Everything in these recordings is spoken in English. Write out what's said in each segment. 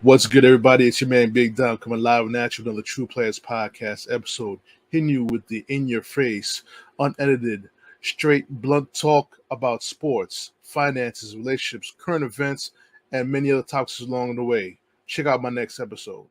What's good, everybody? It's your man Big Dom coming live and at you with another True Players Podcast episode, hitting you with the in-your-face, unedited, straight, blunt talk about sports, finances, relationships, current events, and many other topics along the way. Check out my next episode.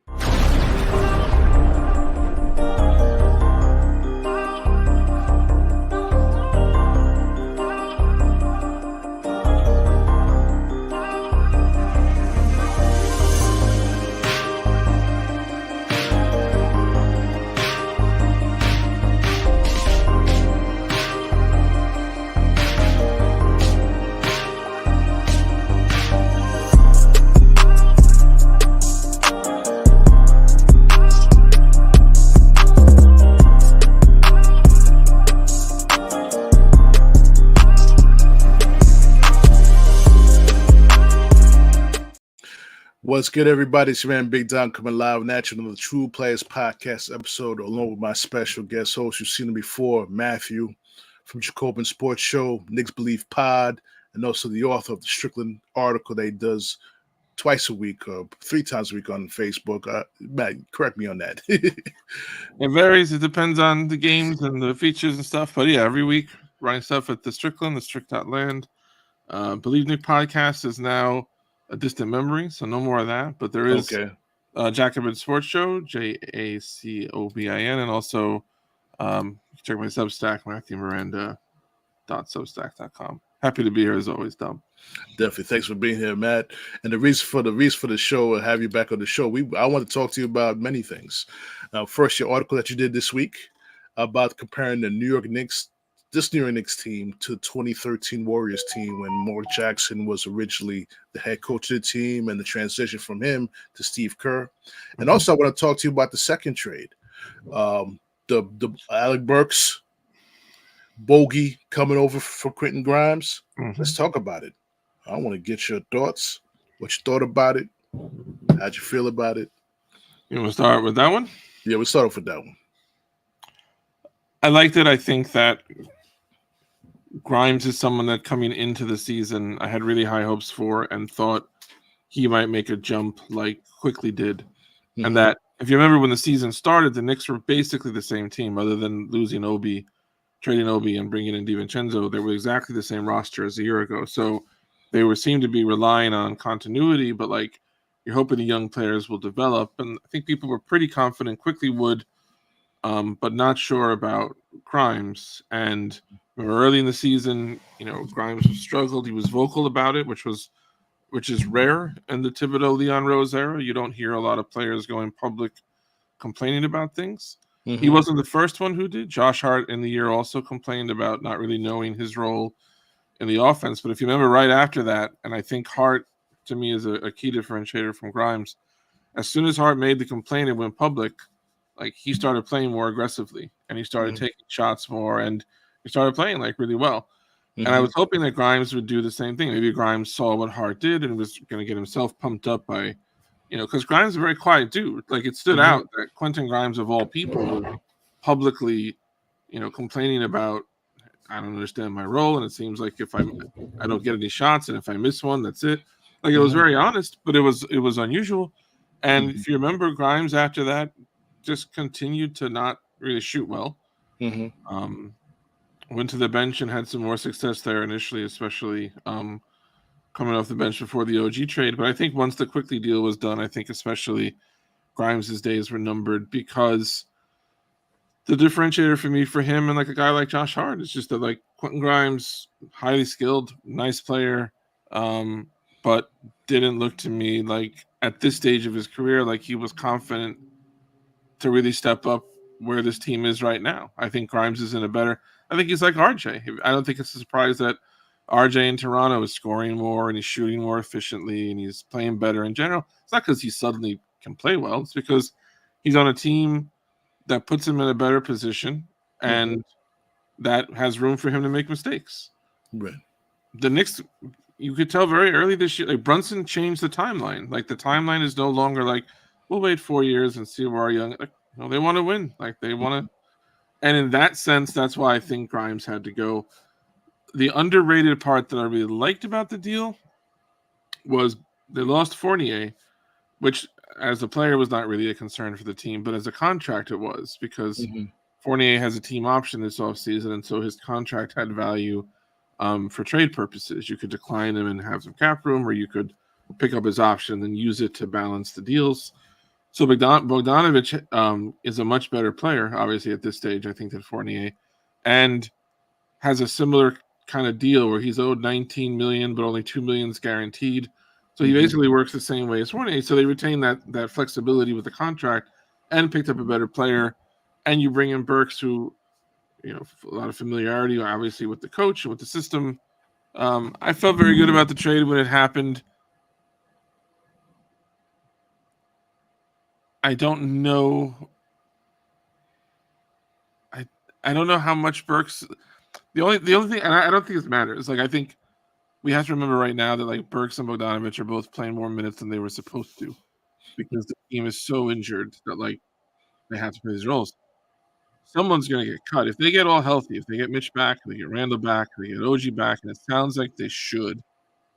What's good, everybody? It's your man Big Don coming live and at you with another True Players Podcast episode, along with my special guest host. You've seen him before, Matthew from Jacobin Sports Show, Knicks Bleav Pod, and also the author of the Strickland article that he does twice a week, 3 times a week on Facebook. Matt, correct me on that. It varies. It depends on the games and the features and stuff. But yeah, every week writing stuff at the Strickland, the Strick.land. Bleav Nick podcast is now a distant memory, so no more of that. But there is Jacobin Sports Show, JACOBIN, and also check my Substack, MatthewMiranda.substack.com. Happy to be here as always, Dom. Definitely. Thanks for being here, Matt. And the reason for the show, have you back on the show, I want to talk to you about many things. First, your article that you did this week about comparing the New York Knicks team to 2013 Warriors team when Mark Jackson was originally the head coach of the team and the transition from him to Steve Kerr. And also I want to talk to you about the second trade. The Alec Burks bogey coming over for Quentin Grimes. Let's talk about it. I want to get your thoughts, what you thought about it, how'd you feel about it. You want to start with that one? Yeah, we'll start off with that one. I liked it. I think that Grimes is someone that coming into the season I had really high hopes for and thought he might make a jump like Quickly did. Mm-hmm. And that, if you remember when the season started, the Knicks were basically the same team other than losing Obi, trading Obi and bringing in DiVincenzo. They were exactly the same roster as a year ago. So they seemed to be relying on continuity, but like you're hoping the young players will develop. And I think people were pretty confident Quickly would, but not sure about Grimes. And early in the season, Grimes struggled. He was vocal about it, which is rare in the Thibodeau Leon Rose era. You don't hear a lot of players going public complaining about things. Mm-hmm. He wasn't the first one who did. Josh Hart in the year also complained about not really knowing his role in the offense. But if you remember right after that, and I think Hart to me is a key differentiator from Grimes, as soon as Hart made the complaint and went public, like he started playing more aggressively and he started taking shots more and he started playing like really well. And I was hoping that Grimes would do the same thing. Maybe Grimes saw what Hart did and was going to get himself pumped up by, because Grimes is a very quiet dude. Like it stood out that Quentin Grimes of all people was publicly, complaining about, I don't understand my role. And it seems like if I don't get any shots and if I miss one, that's it. Like it was very honest, but it was unusual. And if you remember, Grimes after that just continued to not really shoot well. Went to the bench and had some more success there initially, especially coming off the bench before the OG trade. But I think once the Quickly deal was done, I think especially Grimes' days were numbered because the differentiator for him and like a guy like Josh Hart is just that like Quentin Grimes, highly skilled, nice player, but didn't look to me like at this stage of his career like he was confident to really step up where this team is right now. I think Grimes is in a better. I think he's like RJ. I don't think it's a surprise that RJ in Toronto is scoring more and he's shooting more efficiently and he's playing better in general. It's not because he suddenly can play well. It's because he's on a team that puts him in a better position and that has room for him to make mistakes. Right. The Knicks, you could tell very early this year, like Brunson changed the timeline. Like the timeline is no longer like, we'll wait 4 years and see where our young, like, they want to win. Like they want to. And in that sense, that's why I think Grimes had to go. The underrated part that I really liked about the deal was they lost Fournier, which as a player was not really a concern for the team, but as a contract it was, because Fournier has a team option this offseason, and so his contract had value for trade purposes. You could decline him and have some cap room, or you could pick up his option and then use it to balance the deals. So Bogdanovic is a much better player, obviously, at this stage, I think, than Fournier, and has a similar kind of deal where he's owed $19 million, but only $2 million is guaranteed. So he basically works the same way as Fournier. So they retain that flexibility with the contract and picked up a better player. And you bring in Burks, who, a lot of familiarity, obviously, with the coach and with the system. I felt very good about the trade when it happened. I don't know. I don't know how much Burks. The only thing, and I don't think it matters. Like, I think we have to remember right now that like Burks and Bogdanovic are both playing more minutes than they were supposed to, because the team is so injured that like they have to play these roles. Someone's going to get cut if they get all healthy. If they get Mitch back, they get Randall back, they get OG back, and it sounds like they should.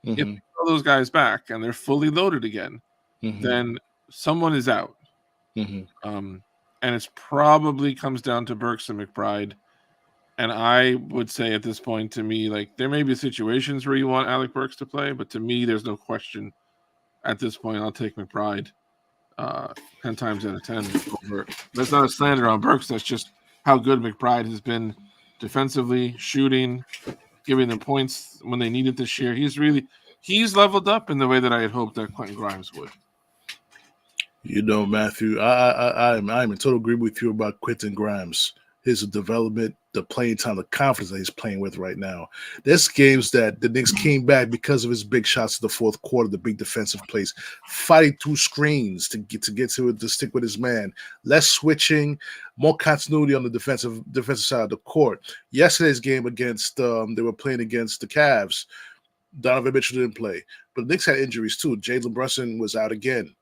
If they throw those guys back and they're fully loaded again, then someone is out. And it probably comes down to Burks and McBride. And I would say at this point, to me, like, there may be situations where you want Alec Burks to play, but to me, there's no question at this point. I'll take McBride 10 times out of 10 over. That's not a slander on Burks. That's just how good McBride has been defensively, shooting, giving them points when they need it this year. He's leveled up in the way that I had hoped that Quentin Grimes would. Matthew, I'm in total agreement with you about Quentin Grimes. His development, the playing time, the confidence that he's playing with right now. There's games that the Knicks came back because of his big shots in the fourth quarter, the big defensive plays, fighting through screens to get to it, to stick with his man. Less switching, more continuity on the defensive side of the court. Yesterday's game against they were playing against the Cavs. Donovan Mitchell didn't play, but the Knicks had injuries too. Jalen Brunson was out again.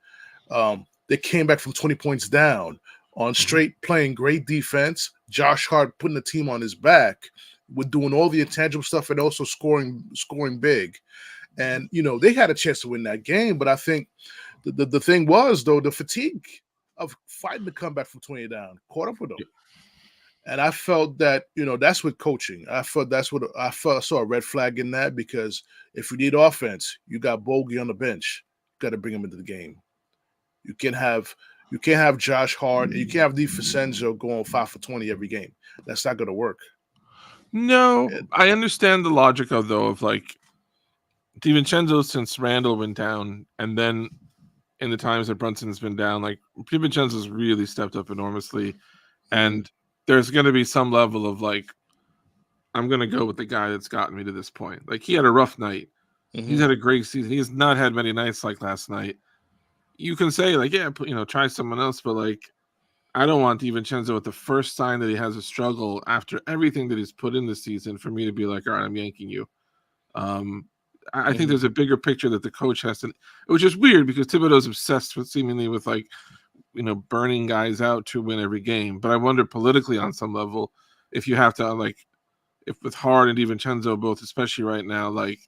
They came back from 20 points down on straight playing great defense. Josh Hart putting the team on his back with doing all the intangible stuff and also scoring big. And, they had a chance to win that game. But I think the thing was, though, the fatigue of fighting to come back from 20 down caught up with them. And I felt that, that's with coaching. I felt I saw a red flag in that, because if you need offense, you got Bogey on the bench. You got to bring him into the game. You can't have Josh Hart, and you can't have DiVincenzo going 5 for 20 every game. That's not going to work. No, I understand the logic of like DiVincenzo, since Randall went down, and then in the times that Brunson's been down, like DiVincenzo's really stepped up enormously, and there's going to be some level of like, I'm going to go with the guy that's gotten me to this point. Like, he had a rough night. He's had a great season. He's not had many nights like last night. You can say, like, yeah, try someone else, but like, I don't want DiVincenzo at the first sign that he has a struggle after everything that he's put in this season for me to be like, all right, I'm yanking you. I think there's a bigger picture that the coach has to, which is weird because Thibodeau's obsessed with seemingly with like, burning guys out to win every game. But I wonder politically on some level, if you have to, like, if with Hart and DiVincenzo both, especially right now, like,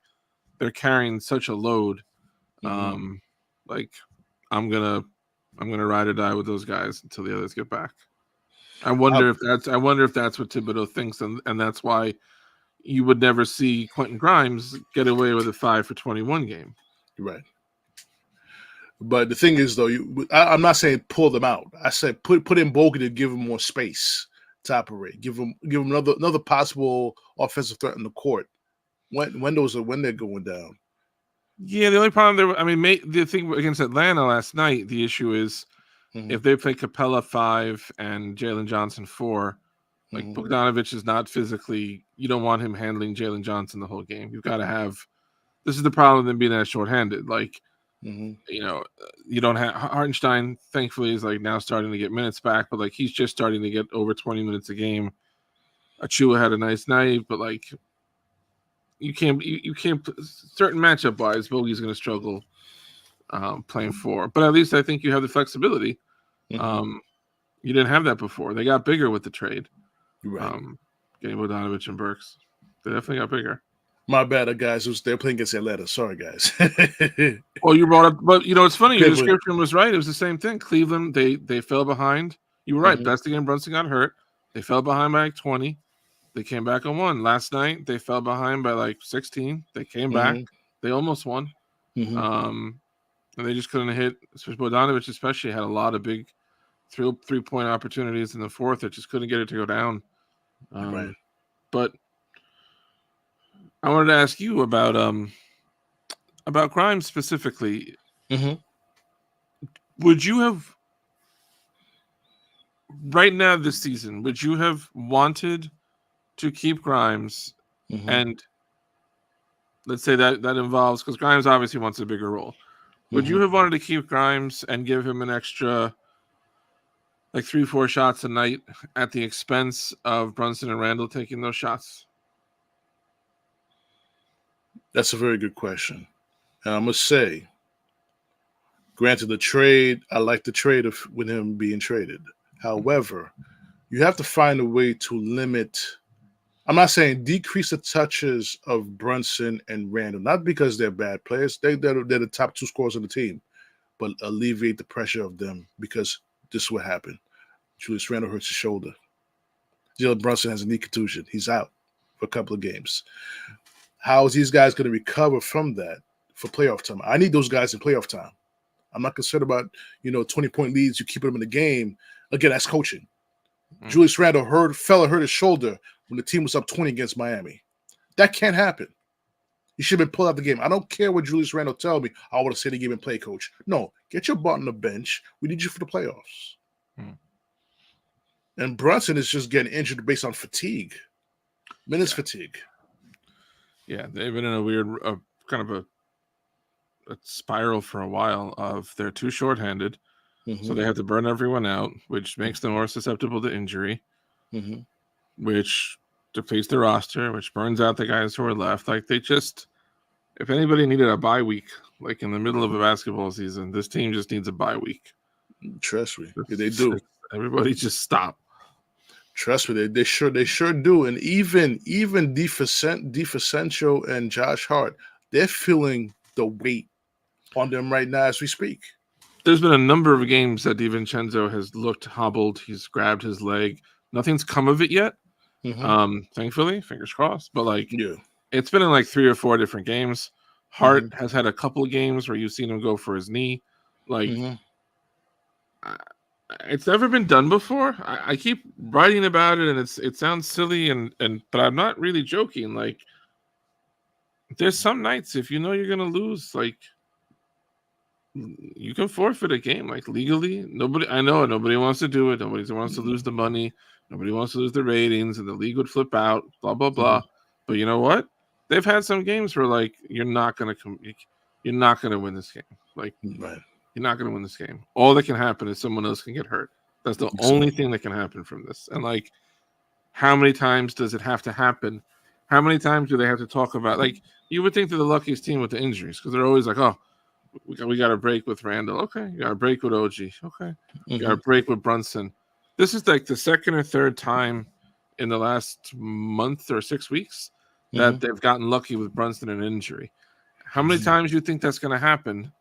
they're carrying such a load, like, I'm gonna ride or die with those guys until the others get back. I wonder if that's what Thibodeau thinks, and that's why you would never see Quentin Grimes get away with a 5 for 21 game. Right. But the thing is, though, I'm not saying pull them out. I said put in Bogey to give him more space to operate. Give him another possible offensive threat in the court when they're going down. Yeah, the only problem the thing against Atlanta last night, the issue is if they play Capella 5 and Jalen Johnson 4, like Bogdanovic is not physically, you don't want him handling Jalen Johnson the whole game. You've got to have, this is the problem with them being that shorthanded. Like, you don't have, Hartenstein, thankfully, is like now starting to get minutes back, but like he's just starting to get over 20 minutes a game. Achua had a nice night, but like, you can't certain matchup wise, Bogey's going to struggle playing 4, but at least I think you have the flexibility. You didn't have that before. They got bigger with the trade. Right. Getting Bogdanovic and Burks, they definitely got bigger. My bad, guys. They're playing against Atlanta. Sorry, guys. Well, you brought up, but it's funny. Your Good win. description was right. It was the same thing. Cleveland, they fell behind. You were right. Mhm. That's the game Brunson got hurt. They fell behind by like 20. They came back and won. Last night, they fell behind by like 16. They came back. Mhm. They almost won. Mhm. And they just couldn't hit. Bogdanovic especially had a lot of big three-point opportunities in the fourth. It just couldn't get it to go down. Right. But I wanted to ask you about Grimes specifically. Mhm. Would you have right now this season? Would you have wanted to keep Grimes? Mhm. And let's say that involves, because Grimes obviously wants a bigger role. Would you Mhm. have wanted to keep Grimes and give him an extra like 3-4 shots a night at the expense of Brunson and Randall taking those shots? That's a very good question. And I must say, granted the trade, I like the trade of with him being traded. However, you have to find a way to limit. I'm not saying decrease the touches of Brunson and Randall, not because they're bad players. They're the top two scorers on the team, but alleviate the pressure of them because this is what happened. Julius Randle hurts his shoulder. Jalen Brunson has a knee contusion. He's out for a couple of games. How is these guys going to recover from that for playoff time? I need those guys in playoff time. I'm not concerned about 20-point leads. You keep them in the game. Again, that's coaching. Julius Randle hurt his shoulder when the team was up 20 against Miami. That can't happen. You should have been pulled out the game. I don't care what Julius Randle tell me. I want to say the game and play, coach. No, get your butt on the bench. We need you for the playoffs. And Brunson is just getting injured based on fatigue, minutes fatigue. Yeah, they've been in a weird kind of a spiral for a while of they're too shorthanded, so they have to burn everyone out, which makes them more susceptible to injury, which depletes the roster, which burns out the guys who are left. Like they just, if anybody needed a bye week, like in the middle of a basketball season, this team just needs a bye week. Trust me, they do. Everybody just stop. Trust me, they sure do. And even DiFicencio and Josh Hart, they're feeling the weight on them right now as we speak. There's been a number of games that DiVincenzo has looked hobbled. He's grabbed his leg. Nothing's come of it yet. Thankfully, fingers crossed. But it's been in like 3 or 4 different games. Hart has had a couple of games where you've seen him go for his knee. It's never been done before. I keep writing about it, and it sounds silly, but I'm not really joking. Like, there's some nights if you know you're gonna lose, like you can forfeit a game, like legally. I know nobody wants to do it. Nobody wants to lose the money. Nobody wants to lose the ratings, and the league would flip out. Blah blah blah. But you know what? They've had some games where like you're not gonna win this game. Like. Right. You're not going to win this game. All that can happen is someone else can get hurt. That's the only thing that can happen from this. And like, how many times does it have to happen? How many times do they have to talk about? Like, you would think they're the luckiest team with the injuries because they're always like, oh, we got a break with Randall. Okay, you got a break with OG. Okay, you got a break with Brunson. This is like the second or third time in the last month or 6 weeks that they've gotten lucky with Brunson and injury. How many times do you think that's going to happen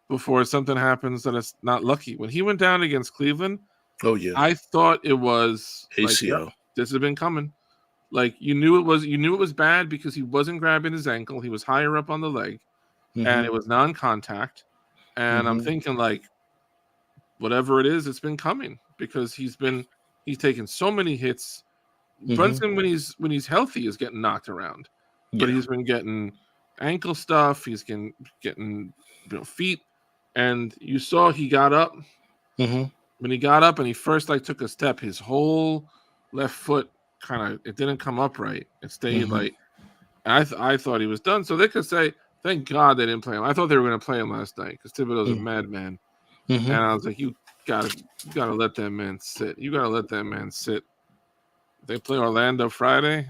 before something happens that it's not lucky? When he went down against Cleveland, I thought it was ACL. Like, this has been coming. Like you knew it was bad because he wasn't grabbing his ankle. He was higher up on the leg, and it was non-contact. And I'm thinking like, whatever it is, it's been coming because he's taken so many hits. Brunson, when he's healthy, is getting knocked around, but he's been getting ankle stuff. He's getting feet. And you saw he got up. When he got up and he first took a step, his whole left foot it didn't come up right. It stayed I thought he was done. So they could say, thank God they didn't play him. I thought they were going to play him last night because Thibodeau's a madman. And I was like, you gotta let that man sit. You gotta let that man sit. They play Orlando Friday.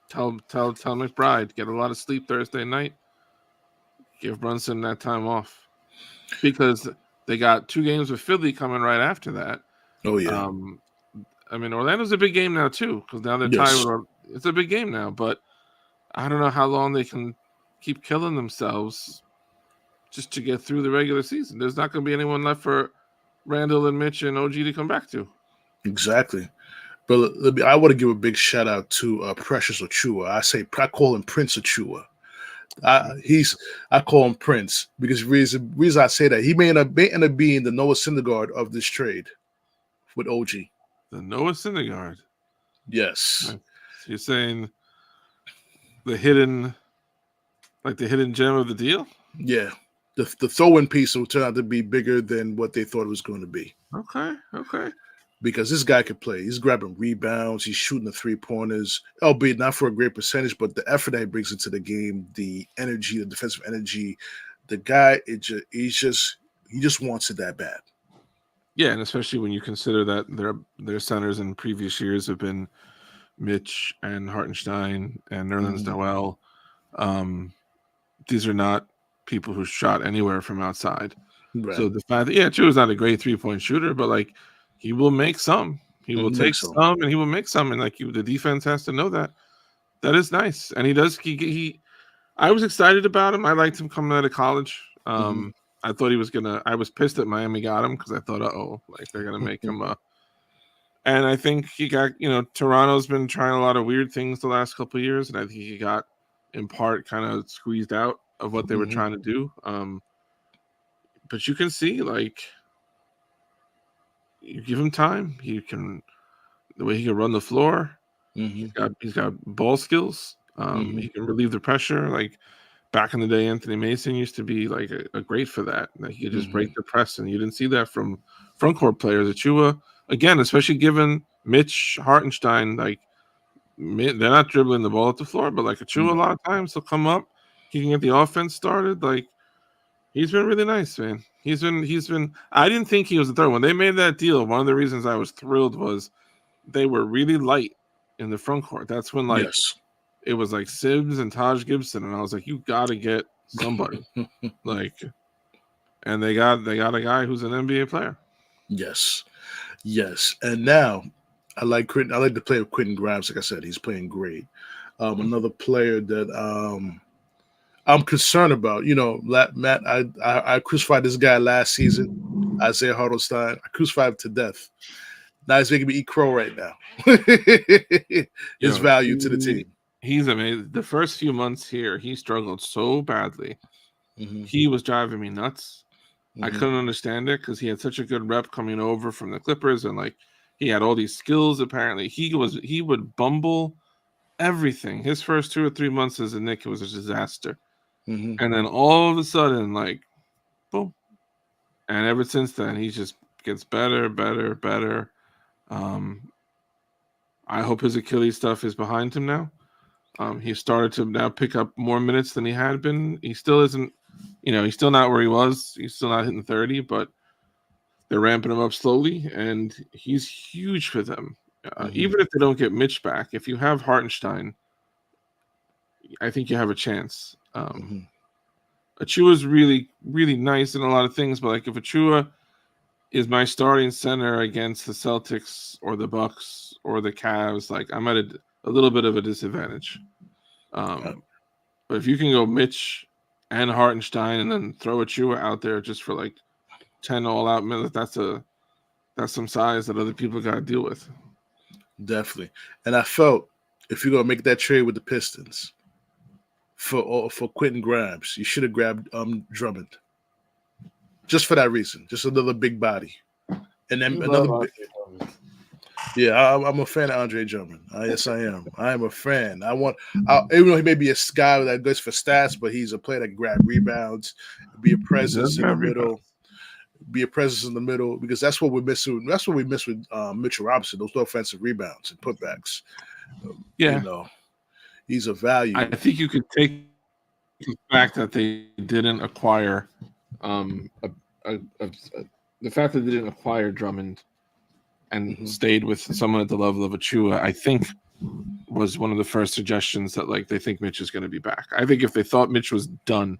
Tell McBride, get a lot of sleep Thursday night. Give Brunson that time off. Because they got 2 games with Philly coming right after that. Oh, yeah. I mean, Orlando's a big game now, too, because now they're tied with it's a big game now. But I don't know how long they can keep killing themselves just to get through the regular season. There's not going to be anyone left for Randall and Mitch and OG to come back to. Exactly. But I want to give a big shout out to Precious Achua. I call him Prince Achua. I call him Prince because reason I say that he may end up being the Noah Syndergaard of this trade with OG. The Noah Syndergaard. Yes. So you're saying the hidden gem of the deal? Yeah. The throw-in piece will turn out to be bigger than what they thought it was going to be. Okay. Because this guy can play. He's grabbing rebounds. He's shooting the 3-pointers, albeit not for a great percentage, but the effort that he brings into the game, the energy, the defensive energy, the guy, he just wants it that bad. Yeah, and especially when you consider that their centers in previous years have been Mitch and Hartenstein and Nerlens Noel. These are not people who shot anywhere from outside. Right. So the fact that Achua's not a great 3-point shooter, but like he will make some. He will take some and he will make some, and like the defense has to know that. That is nice, and he does. I was excited about him. I liked him coming out of college. I thought he was gonna. I was pissed that Miami got him because I thought, like they're gonna make him a. And I think he got. Toronto's been trying a lot of weird things the last couple of years, and I think he got, in part, kind of squeezed out of what they were trying to do. But you can see, like, you give him time, the way he can run the floor. He's got ball skills. He can relieve the pressure. Like back in the day, Anthony Mason used to be like a great for that. Like he could just break the press, and you didn't see that from front court players. Achua, again, especially given Mitch Hartenstein, like they're not dribbling the ball at the floor, but like Achua, a lot of times he'll come up, he can get the offense started. Like he's been really nice, man. He's been. I didn't think he was the third. When they made that deal, one of the reasons I was thrilled was they were really light in the front court. That's when it was like Sims and Taj Gibson, and I was like, you got to get somebody. And they got a guy who's an NBA player. Yes. And now I like to play with Quentin Grimes. Like I said, he's playing great. Another player that I'm concerned about. Matt, I crucified this guy last season, Isaiah Hartenstein. I crucified him to death. Now he's making me eat crow right now. His value to the team. He's amazing. The first few months here, he struggled so badly. He was driving me nuts. I couldn't understand it because he had such a good rep coming over from the Clippers, and like he had all these skills. Apparently, he would bumble everything. His first 2 or 3 months as a Knick was a disaster, and then all of a sudden, like, boom! And ever since then, he just gets better. I hope his Achilles stuff is behind him now. He started to now pick up more minutes than he had been. He still isn't, he's still not where he was. He's still not hitting 30, but they're ramping him up slowly, and he's huge for them. Even if they don't get Mitch back, if you have Hartenstein, I think you have a chance. Achua is really, really nice in a lot of things, but like if Achua is my starting center against the Celtics or the Bucks or the Cavs, like I'm at a little bit of a disadvantage. But if you can go Mitch and Hartenstein and then throw Achua out there just for like 10 all-out minutes, that's some size that other people got to deal with. Definitely. And I felt if you're going to make that trade with the Pistons for Quentin Grimes, you should have grabbed Drummond. Just for that reason. Just another big body. And then another Yeah, I'm a fan of Andre Drummond. Yes, I am. I am a fan. Even though he may be a guy that goes for stats, but he's a player that can grab rebounds, be a presence in the middle. Because that's what we miss. That's what we miss with Mitchell Robinson. Those offensive rebounds and putbacks. He's a value. I think you could take the fact that they didn't acquire the fact that they didn't acquire Drummond and stayed with someone at the level of Achua, I think was one of the first suggestions that like they think Mitch is going to be back. I think if they thought Mitch was done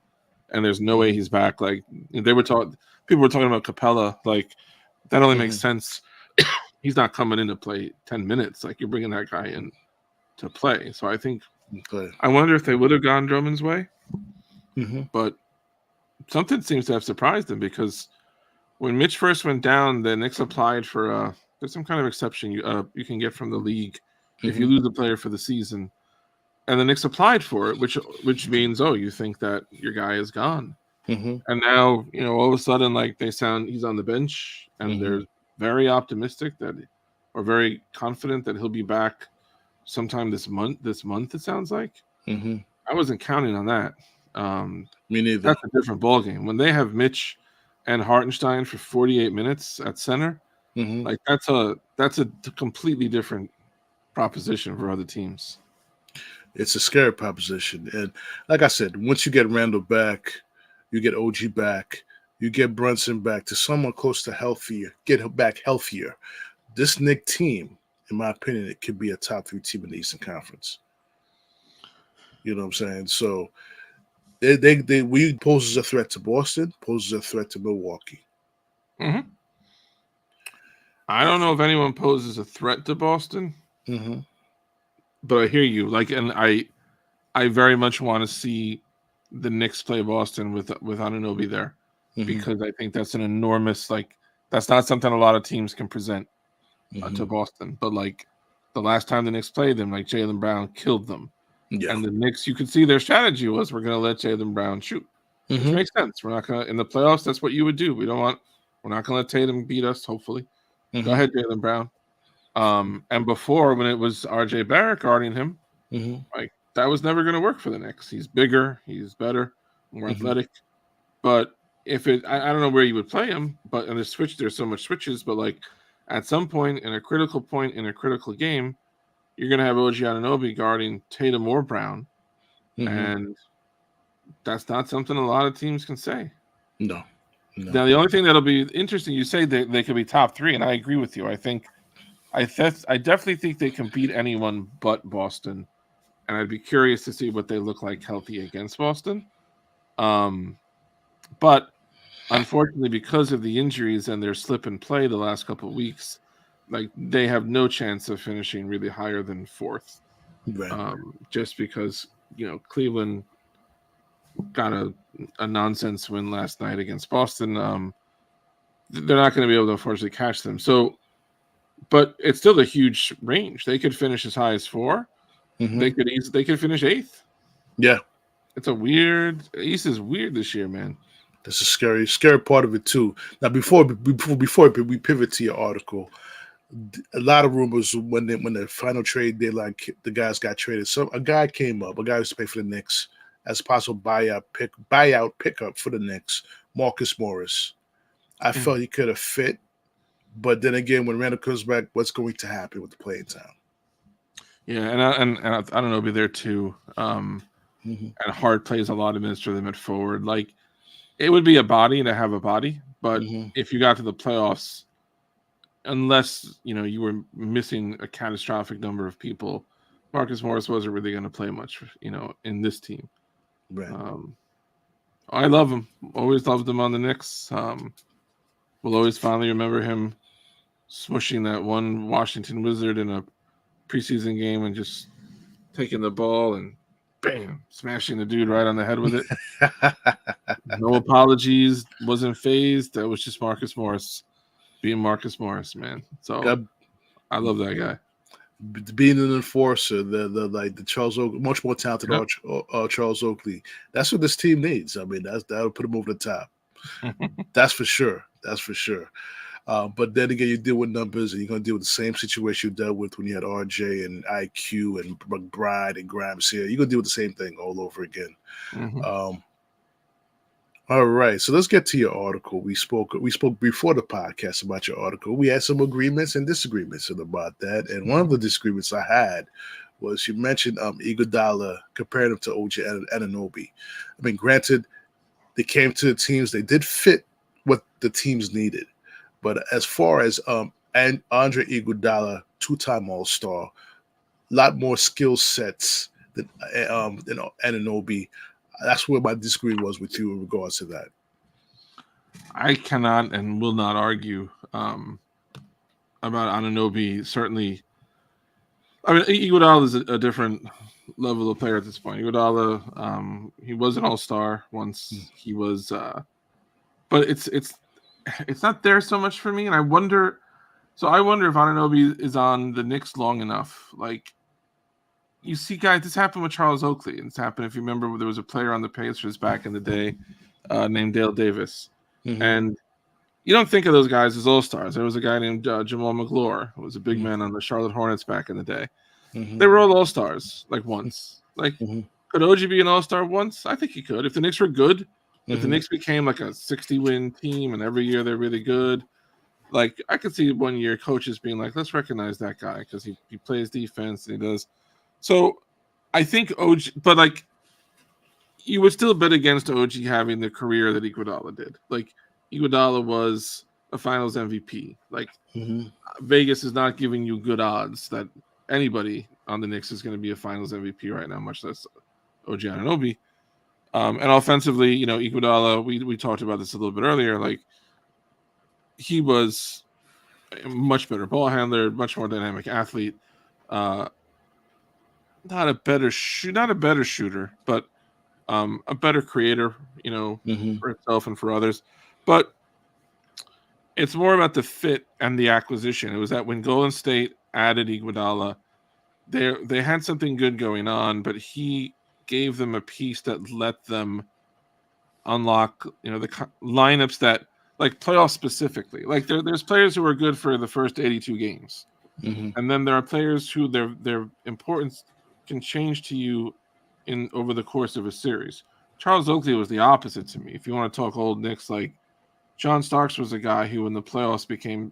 and there's no way he's back, like people were talking about Capella, like that only makes sense. He's not coming in to play 10 minutes. Like you're bringing that guy in to play. So I think Okay. I wonder if they would have gone Drummond's way, Mm-hmm. but something seems to have surprised them because when Mitch first went down, the Knicks applied for there's some kind of exception you can get from the league if you Mm-hmm. lose a player for the season, and the Knicks applied for it, which means you think that your guy is gone, Mm-hmm. and now all of a sudden like he's on the bench, and Mm-hmm. they're very optimistic or very confident that he'll be back sometime this month. This month it sounds like. Mm-hmm. I wasn't counting on that. Um, Me neither. that's a different ballgame. When they have Mitch and Hartenstein for 48 minutes at center, Mm-hmm. like that's a completely different proposition for other teams. It's a scary proposition. And like I said, once you get Randall back, you get OG back, you get Brunson back to someone close to healthier, get back healthier. This Knick team, in my opinion, it could be a top 3 team in the Eastern Conference. You know what I'm saying? So we poses a threat to Boston, poses a threat to Milwaukee. Mm-hmm. I don't know if anyone poses a threat to Boston, Mm-hmm. but I hear you. And I very much want to see the Knicks play Boston with Anunoby there, Mm-hmm. because I think that's an enormous that's not something a lot of teams can present to Boston. But the last time the Knicks played them, Jaylen Brown killed them. Yeah. And the Knicks, you could see their strategy was we're going to let Jaylen Brown shoot, which makes sense. We're not going to in the playoffs. That's what you would do. We're not going to let Tatum beat us. Hopefully, go ahead, Jaylen Brown. And before, when it was R.J. Barrett guarding him, that was never going to work for the Knicks. He's bigger, he's better, more athletic. But if I don't know where you would play him. But in the switch, there's so much switches. But at some point in a critical game, you're going to have OG Anunoby guarding Tatum or Brown. And that's not something a lot of teams can say. No. Now, the only thing that'll be interesting, you say that they could be top 3, and I agree with you. I definitely think they can beat anyone but Boston, and I'd be curious to see what they look like healthy against Boston. But unfortunately, because of the injuries and their slip and play the last couple of weeks, they have no chance of finishing really higher than 4th. Right. Just because Cleveland got a nonsense win last night against Boston. They're not going to be able to unfortunately catch them. So, but it's still a huge range. They could finish as high as 4. They could finish 8th. Yeah. It's a weird. East is weird this year, man. That's a scary part of it too. Now, before we pivot to your article, a lot of rumors when the final trade deadline, the guys got traded. So a guy came up, a guy used to play for the Knicks as a possible buyout pickup for the Knicks, Marcus Morris. I felt he could have fit, but then again, when Randall comes back, what's going to happen with the playing time? Yeah, and I don't know, be there too. And Hart plays a lot of minutes for them at forward. It would be a body to have a body, but if you got to the playoffs, unless you were missing a catastrophic number of people, Marcus Morris wasn't really going to play much, in this team. Right. I love him. Always loved him on the Knicks. We'll always fondly remember him smushing that one Washington Wizard in a preseason game and just taking the ball and bam, smashing the dude right on the head with it. No apologies, wasn't phased. That was just Marcus Morris being Marcus Morris, man. So I love that guy. Being an enforcer, the Charles Oakley, much more talented Charles Oakley. That's what this team needs. I mean, that'll put him over the top. That's for sure. But then again, you deal with numbers, and you're going to deal with the same situation you dealt with when you had RJ and IQ and McBride and Grimes here. You're going to deal with the same thing all over again. All right, so let's get to your article. We spoke before the podcast about your article. We had some agreements and disagreements about that, and one of the disagreements I had was you mentioned Iguodala, comparing him to OG Anunoby. I mean, granted, they came to the teams, they did fit what the teams needed, but as far as and Andre Iguodala, 2-time All-Star, a lot more skill sets than Anunoby. That's where my disagreement was with you in regards to that. I cannot and will not argue about Anunoby. Certainly, I mean, Iguodala is a different level of player at this point. Iguodala, he was an all-star once. He was, but it's not there so much for me. And I wonder if Anunoby is on the Knicks long enough. Like, you see, guys, this happened with Charles Oakley. And this happened, if you remember, there was a player on the Pacers back in the day named Dale Davis. And you don't think of those guys as all-stars. There was a guy named Jamal McGlure, who was a big man on the Charlotte Hornets back in the day. They were all all-stars, like once. Like, could OG be an all-star once? I think he could. If the Knicks were good, if the Knicks became like a 60-win team and every year they're really good, like, I could see one year coaches being like, let's recognize that guy because he plays defense and he does. So I think OG, but like, you would still bet against OG having the career that Iguodala did. Like, Iguodala was a Finals MVP. Like, Vegas is not giving you good odds that anybody on the Knicks is going to be a Finals MVP right now, much less OG Anunoby. And offensively, you know, Iguodala, we talked about this a little bit earlier. Like, he was a much better ball handler, much more dynamic athlete. Not a better shooter, but a better creator, you know, for himself and for others. But it's more about the fit and the acquisition. It was that when Golden State added Iguodala, they had something good going on, but he gave them a piece that let them unlock, you know, the lineups that, like, playoffs specifically. Like, there's players who are good for the first 82 games, and then there are players who their importance can change to you over the course of a series. Charles Oakley was the opposite to me. If you want to talk old Knicks, like, John Starks was a guy who in the playoffs became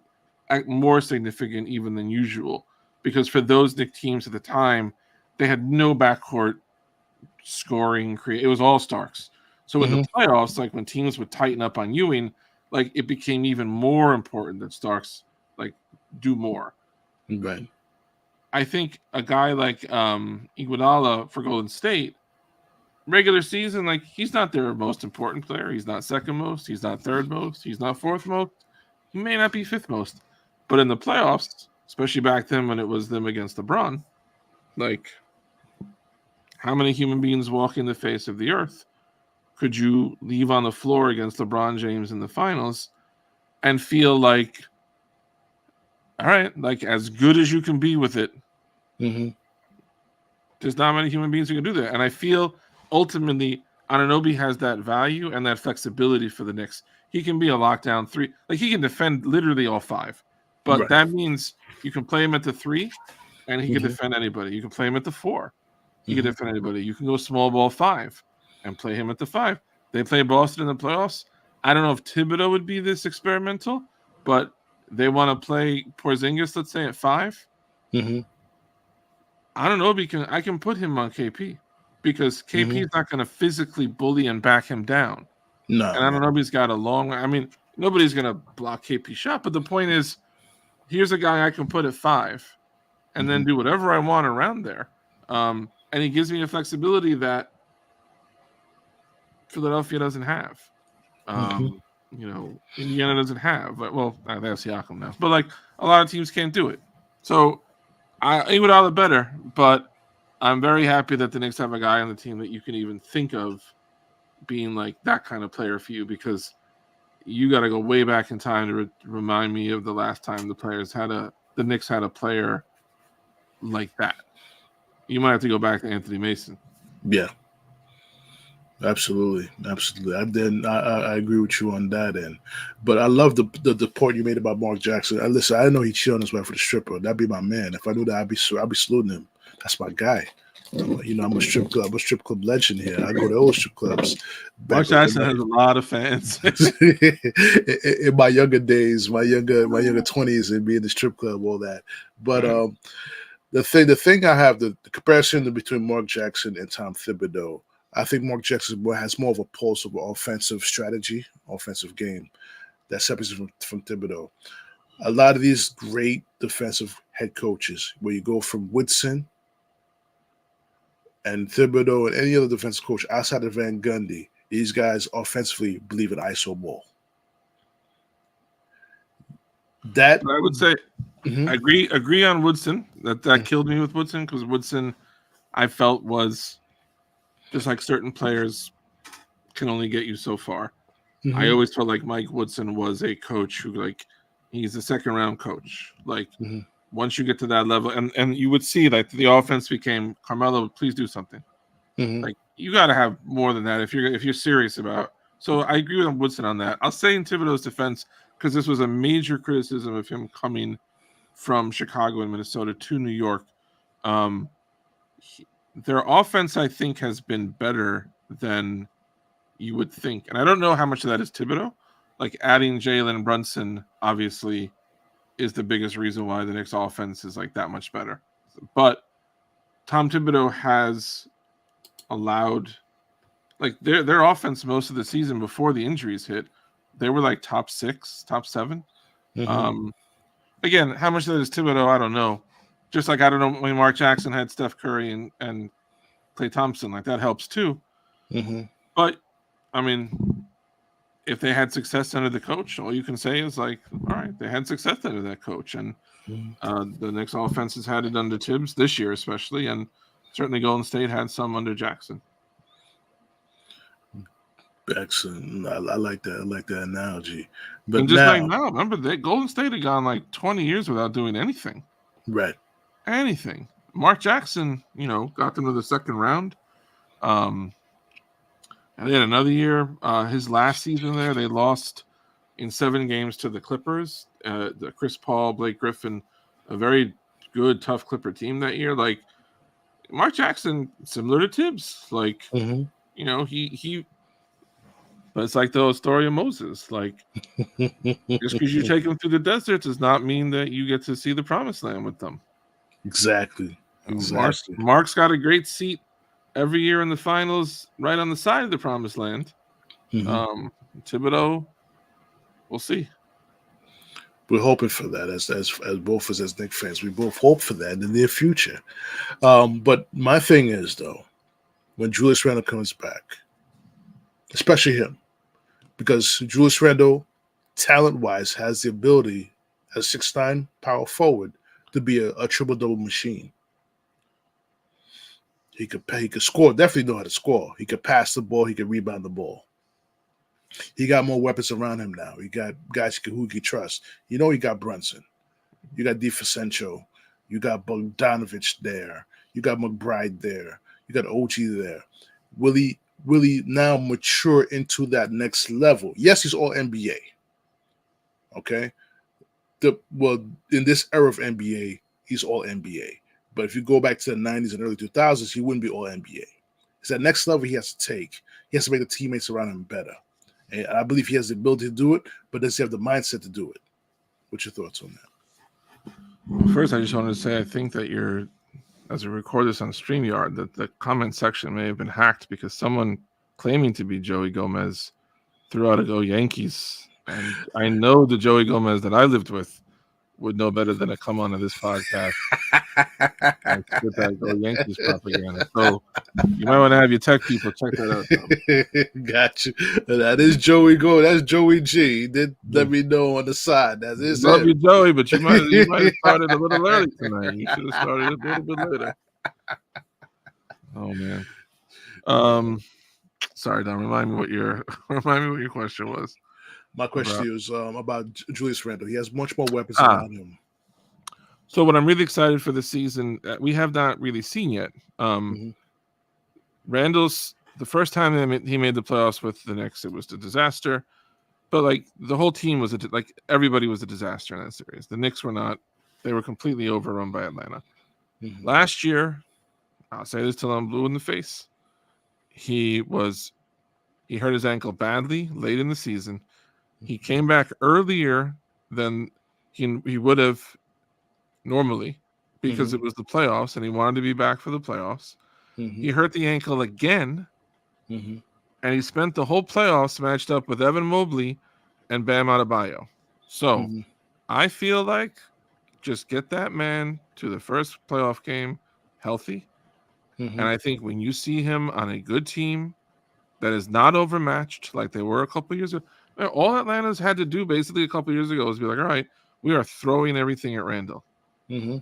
more significant even than usual, because for those Knicks teams at the time, they had no backcourt scoring. It was all Starks. So in the playoffs, like, when teams would tighten up on Ewing, like, it became even more important that Starks, like, do more. Right. I think a guy like Iguodala for Golden State, regular season, like, he's not their most important player. He's not second most. He's not third most. He's not fourth most. He may not be fifth most. But in the playoffs, especially back then when it was them against LeBron, like, how many human beings walking the face of the earth could you leave on the floor against LeBron James in the finals and feel like, all right, like, as good as you can be with it, there's not many human beings who can do that. And I feel ultimately Anunoby has that value and that flexibility for the Knicks. He can be a lockdown three. Like, he can defend literally all five. But that means you can play him at the 3 and he can defend anybody. You can play him at the 4. He can defend anybody. You can go small ball 5 and play him at the 5. They play Boston in the playoffs. I don't know if Thibodeau would be this experimental, but they want to play Porzingis, let's say, at 5. I don't know, because I can put him on KP because KP is not going to physically bully and back him down. No. And I don't know if he's got a long. I mean, nobody's going to block KP shot, but the point is, here's a guy I can put at 5 and then do whatever I want around there. And he gives me a flexibility that Philadelphia doesn't have. You know, Indiana doesn't have. But, well, they have Siakam now. But, like, a lot of teams can't do it. So Iguodala better, but I'm very happy that the Knicks have a guy on the team that you can even think of being like that kind of player for you, because you got to go way back in time to remind me of the last time the Knicks had a player like that. You might have to go back to Anthony Mason. Yeah, absolutely. I agree with you on that end. But I love the point you made about Mark Jackson. Listen, I know he'd cheat on his wife for the stripper. That'd be my man. If I knew that, I'd be saluting him. That's my guy. You know, I'm a strip club legend here. I go to all strip clubs. Mark Jackson has a lot of fans. In my younger days, my younger 20s, and be in the strip club, all that. But the thing I have, the comparison between Mark Jackson and Tom Thibodeau, I think Mark Jackson has more of a pulse of offensive strategy, offensive game that separates him from Thibodeau. A lot of these great defensive head coaches, where you go from Woodson and Thibodeau and any other defensive coach outside of Van Gundy, these guys offensively believe in ISO ball. That I would say, I agree on Woodson. That killed me with Woodson, because Woodson, I felt was just like certain players can only get you so far. Mm-hmm. I always felt like Mike Woodson was a coach who, like, he's a second round coach. Like, once you get to that level, and you would see that the offense became, Carmelo, please do something. Like, you got to have more than that if you're serious about. So I agree with Woodson on that. I'll say in Thibodeau's defense, because this was a major criticism of him coming from Chicago and Minnesota to New York. Their offense, I think, has been better than you would think. And I don't know how much of that is Thibodeau. Like, adding Jalen Brunson, obviously, is the biggest reason why the Knicks offense is like that much better. But Tom Thibodeau has allowed, like, their offense most of the season before the injuries hit, they were like top 6, top 7. Again, how much of that is Thibodeau, I don't know. Just like I don't know when Mark Jackson had Steph Curry and Klay Thompson, like that helps too. But I mean, if they had success under the coach, all you can say is like, all right, they had success under that coach, and the Knicks offense has had it under Tibbs this year, especially, and certainly Golden State had some under Jackson. Excellent. I like that. I like that analogy. But and just now, like now, remember that Golden State had gone like 20 years without doing anything. Right. Anything. Mark Jackson, got them to the second round. And they had another year. His last season there, they lost in 7 games to the Clippers. The Chris Paul, Blake Griffin, a very good, tough Clipper team that year. Like, Mark Jackson, similar to Tibbs. Like, he. But it's like the story of Moses. Like, just because you take them through the desert does not mean that you get to see the promised land with them. Exactly. Mark's got a great seat every year in the finals, right on the side of the promised land. Thibodeau, we'll see. We're hoping for that as both as Knicks fans. We both hope for that in the near future. But my thing is, though, when Julius Randle comes back, especially him, because Julius Randle, talent-wise, has the ability as 6'9" power forward to be a triple-double machine. He could score, definitely know how to score. He could pass the ball. He could rebound the ball. He got more weapons around him now. He got guys who he can trust. He got Brunson. You got DiFrancesco. You got Bogdanovich there. You got McBride there. You got OG there. Will he really now mature into that next level? Yes, he's all NBA. Okay? In this era of NBA, he's all NBA. But if you go back to the 90s and early 2000s, he wouldn't be all NBA. It's that next level he has to take. He has to make the teammates around him better. And I believe he has the ability to do it, but does he have the mindset to do it? What's your thoughts on that? Well, first, I just wanted to say I think that as we record this on StreamYard, that the comment section may have been hacked because someone claiming to be Joey Gomez threw out a Go Yankees. And I know the Joey Gomez that I lived with would know better than to come onto this podcast and spit that Go Yankees propaganda. So you might want to have your tech people check that out. Gotcha. That is Joey Go. That's Joey G. He did let me know on the side. That is Love you, Joey, but you might have started a little early tonight. You should have started a little bit later. Oh man. Sorry, Don. Remind me what your question was. My question is about Julius Randle. He has much more weapons around him. So what I'm really excited for this season, we have not really seen yet. Randle's, the first time he made the playoffs with the Knicks, it was a disaster. But like the whole team was everybody was a disaster in that series. The Knicks were not. They were completely overrun by Atlanta. Last year, I'll say this till I'm blue in the face. He hurt his ankle badly late in the season. He came back earlier than he would have normally because it was the playoffs and he wanted to be back for the playoffs. He hurt the ankle again, and he spent the whole playoffs matched up with Evan Mobley and Bam Adebayo. So I feel like just get that man to the first playoff game healthy. And I think when you see him on a good team that is not overmatched like they were a couple years ago, all Atlanta's had to do basically a couple years ago is be like, all right, we are throwing everything at Randle. They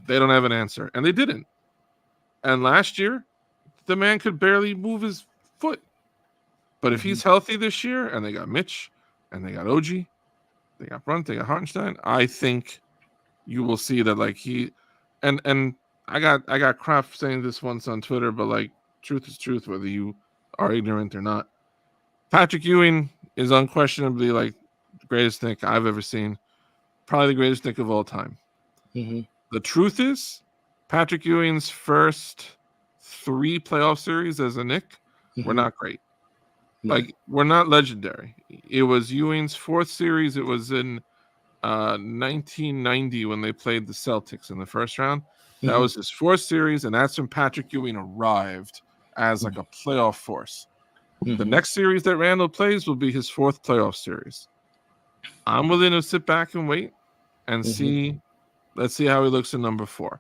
don't have an answer. And they didn't. And last year, the man could barely move his foot. But if he's healthy this year, and they got Mitch, and they got OG, they got Brunt, they got Hartenstein, I think you will see that like he, and I got crap saying this once on Twitter, but like truth is truth, whether you are ignorant or not. Patrick Ewing is unquestionably like the greatest Knick I've ever seen, probably the greatest Knick of all time. The truth is, Patrick Ewing's first 3 playoff series as a Knick were not great. Like, we're not legendary. It was Ewing's 4th series. It was in 1990 when they played the Celtics in the first round. That was his 4th series, and that's when Patrick Ewing arrived as like a playoff force. The next series that Randall plays will be his 4th playoff series. I'm willing to sit back and wait and see. Let's see how he looks in number 4.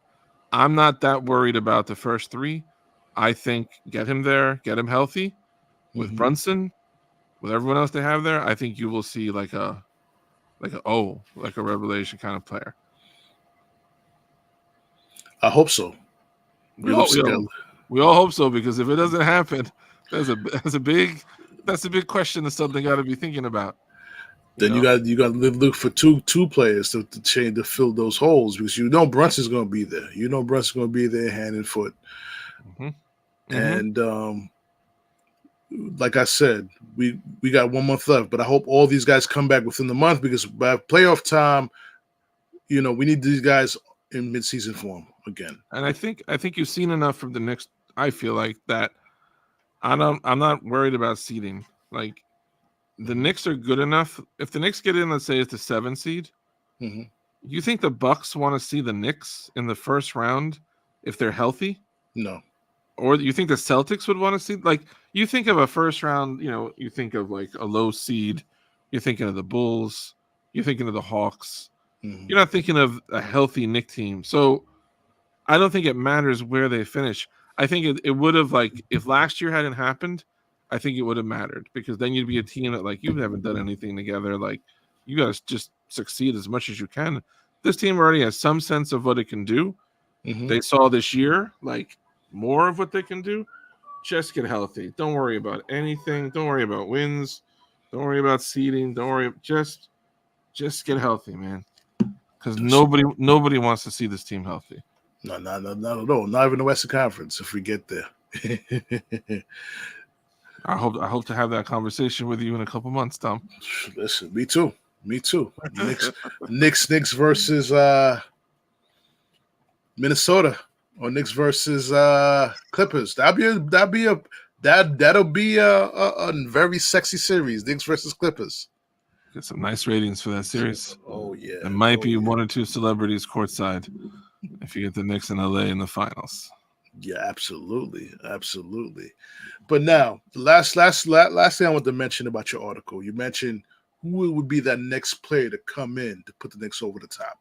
I'm not that worried about the first 3. I think get him there, get him healthy. With Brunson, with everyone else they have there, I think you will see like a revelation kind of player. I hope so. We all hope so, because if it doesn't happen, that's a big question of something got to be thinking about. Then you got to look for two players to fill those holes, because Brunson's going to be there. Brunson's going to be there hand and foot. And like I said, we got 1 month left, but I hope all these guys come back within the month, because by playoff time, we need these guys in midseason form again. And I think you've seen enough from the Knicks. I feel like that. I'm not worried about seeding. Like, the Knicks are good enough. If the Knicks get in, let's say it's the 7 seed, you think the Bucks want to see the Knicks in the first round if they're healthy? No. Or you think the Celtics would want to see, like, you think of a first round, you think of like a low seed, you're thinking of the Bulls, you're thinking of the Hawks, you're not thinking of a healthy Knick team. So I don't think it matters where they finish. I think it would have, like, if last year hadn't happened, I think it would have mattered, because then you'd be a team that, like, you haven't done anything together. Like, you got to just succeed as much as you can. This team already has some sense of what it can do. They saw this year, like, more of what they can do. Just get healthy. Don't worry about anything. Don't worry about wins. Don't worry about seeding. Don't worry. Just get healthy, man. Because nobody wants to see this team healthy. No, not at all. Not even the Western Conference if we get there. I hope to have that conversation with you in a couple months, Tom. Listen, me too. Knicks versus Minnesota, or Knicks versus Clippers. That'll be a very sexy series. Knicks versus Clippers. Get some nice ratings for that series. Oh yeah. There might be 1 or 2 celebrities courtside if you get the Knicks in LA in the finals. Yeah, absolutely. But now, the last thing I want to mention about your article, you mentioned who would be that next player to come in to put the Knicks over the top.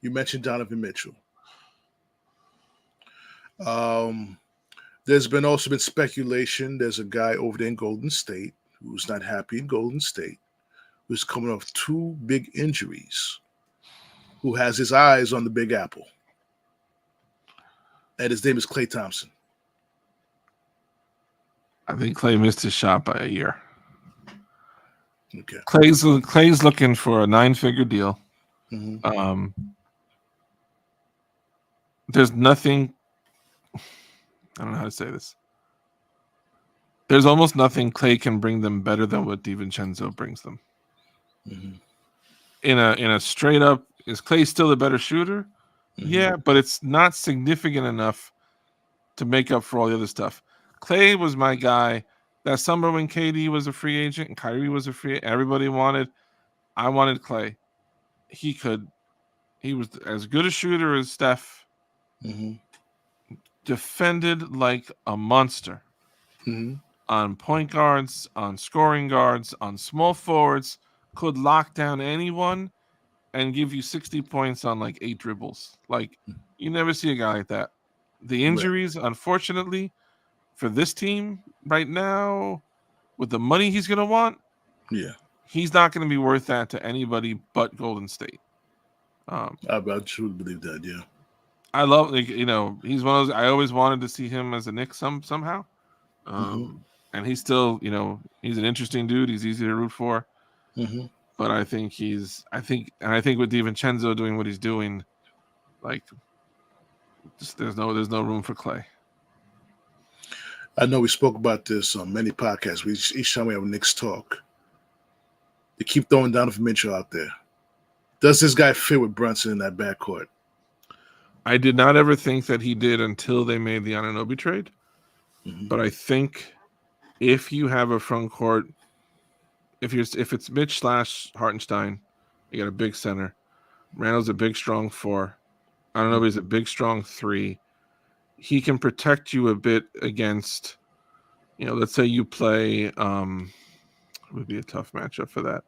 You mentioned Donovan Mitchell. There's also been speculation. There's a guy over there in Golden State who's not happy in Golden State, who's coming off 2 big injuries, who has his eyes on the Big Apple. And his name is Klay Thompson. I think Klay missed his shot by a year. Okay. Klay's looking for a 9-figure deal. There's nothing. I don't know how to say this. There's almost nothing Klay can bring them better than what DiVincenzo brings them. In a straight up, is Klay still a better shooter? Yeah, but it's not significant enough to make up for all the other stuff. Klay was my guy. That summer when KD was a free agent and Kyrie was a free agent, everybody wanted. I wanted Klay. He was as good a shooter as Steph. Defended like a monster. On point guards, on scoring guards, on small forwards, could lock down anyone and give you 60 points on like 8 dribbles. Like, you never see a guy like that. The injuries, unfortunately, for this team right now, with the money he's going to want, he's not going to be worth that to anybody but Golden State. I truly believe that, yeah. I love, like, he's one of those. I always wanted to see him as a Knick somehow. Mm-hmm. And he's still, he's an interesting dude. He's easy to root for. Mm-hmm. But I think I think with DiVincenzo doing what he's doing, like, just there's no room for Clay. I know we spoke about this on many podcasts. Each time we have a Knicks talk, they keep throwing Donovan Mitchell out there. Does this guy fit with Brunson in that backcourt? I did not ever think that he did until they made the Anunoby trade. Mm-hmm. But I think if you have a front court, if it's Mitch / Hartenstein, you got a big center. Randall's a big, strong 4. Anunoby's a big, strong 3. He can protect you a bit against, let's say you play, would be a tough matchup for that.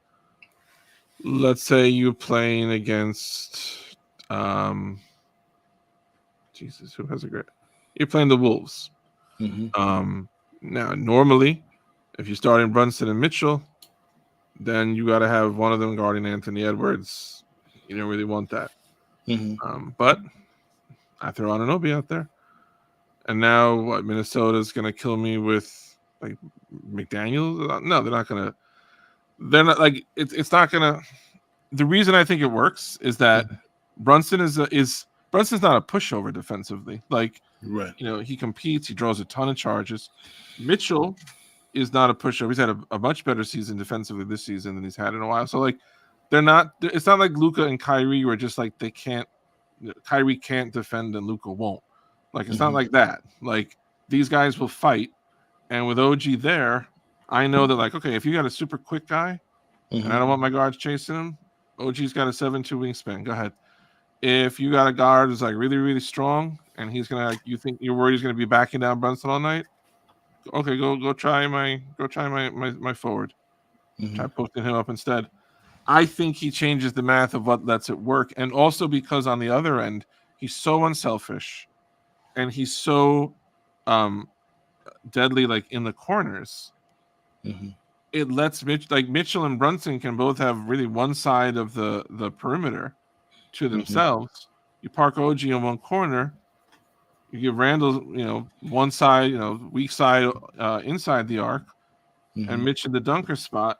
Let's say you're playing against, Jesus, who has a great? You're playing the Wolves. Mm-hmm. Now, normally, if you're starting Brunson and Mitchell, then you got to have one of them guarding Anthony Edwards. You don't really want that. Mm-hmm. But I throw Anunoby out there. And now what? Minnesota's going to kill me with, like, McDaniels? No, they're not going to. They're not, like, it's not going to. The reason I think it works is that Brunson Brunson's not a pushover defensively. Like, right. He competes. He draws a ton of charges. Mitchell is not a pushover. He's had a much better season defensively this season than he's had in a while. So, like, it's not like Luka and Kyrie where just, like, Kyrie can't defend and Luka won't. Like, it's not like that. Like, these guys will fight. And with OG there, I know that, like, okay, if you got a super quick guy and I don't want my guards chasing him, OG's got a 7'2" wingspan. Go ahead. If you got a guard who's, like, really, really strong and he's gonna, like, you're worried he's gonna be backing down Brunson all night, okay, go try my forward. Try posting him up instead. I think he changes the math of what lets it work, and also because on the other end he's so unselfish, and he's so deadly, like, in the corners. It lets Mitchell and Brunson can both have really one side of the perimeter to themselves. You park OG in one corner. You give Randall, one side, weak side inside the arc, and Mitch in the dunker spot.